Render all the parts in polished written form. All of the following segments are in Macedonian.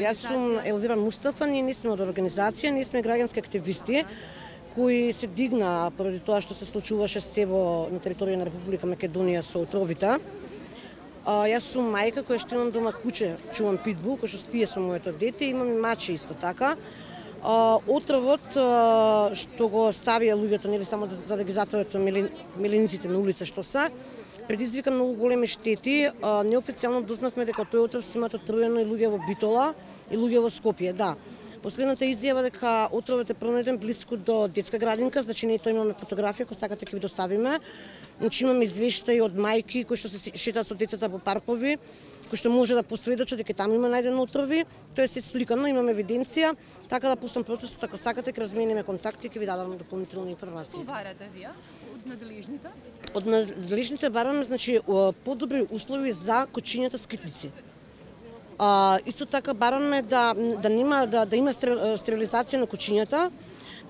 Јас сум Елвира Мустафа, ние не сме од организација, ние сме граѓански активисти кои се дигна поради тоа што се случуваше сево на територија на Република Македонија со отровите. Јас сум мајка која што имам дома куче, чувам питбул, кој што спие со моето дете, имам и маче исто така. Отровот што го ставија луѓето, нели само за да ги затворат мелениците на улица што се, предизвика многу големи штети. Неофицијално дознавме дека тој отров се имаат отровено и луѓе во Битола и луѓе во Скопје, да. Последната изјава дека отровот е пронајден блиску до детска градинка, значи ние тоа имаме фотографија, која сакате ќе ви доставиме. Значи имаме извештаи од мајки кои што се шетаат со децата по паркови, кои што може да посведочат дека таму има најдено отрови. Тоа е се сликано, имаме евиденција, така да пуштам протестот, ако сакате ќе размениме контакти и ќе ви дадам дополнителни информации. Што барате вие од надлежните? Од надлежните бараме значи подобри услови за кучињата скитници. Исто така бараме да има стерилизација на кучињата,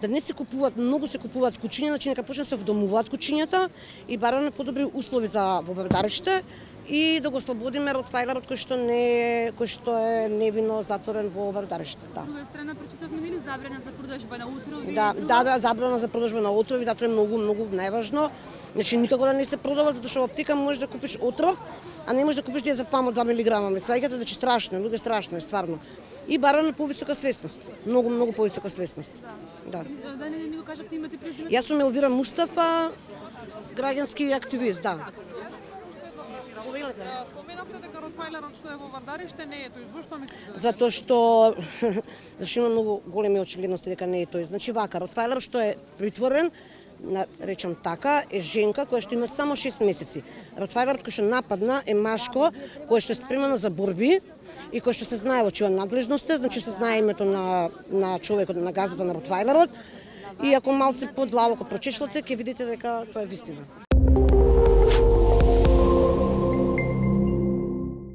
да не се купуваат, многу се купуваат кучиња, значи нека почнат се вдомуваат кучињата и бараме подобри услови за во Вардариште и да го ослободиме ротвајлерот кој што е невино затворен во Вардариште. Да. Од друга страна прочитавме нели забрана за продажба на отрови? Да, забрана за продажба на отрови, да, тоа е многу најважно. Значи никако да не се продава затоа што во аптека можеш да купиш отров, а не можеш да купиш диазепам од 2 милиграма. Сваѓате, значи страшно, луѓе страшно е стварно. И бараме повисока свесност. Многу повисока свесност. Да. Да не го кажавте имате презиме? Јас сум Елвира Мустафа, граѓански активист, да. Споменавте дека ротвајлерот што е во Вардариште не е тој. Зошто мислите? Затоа што има многу големи очигледности дека не е тој. Значи вака, ротвајлер што е притворен, речам така, е женка која што има само 6 месеци. Ротвајлерот кој што нападна е машко, кој што е спремено за борби и кој што се знае во чија надлежност е, значи се знае името на човекот, на газата на ротвајлерот. И ако малце подлабоко прочешувате, ќе видите дека тоа е вистина.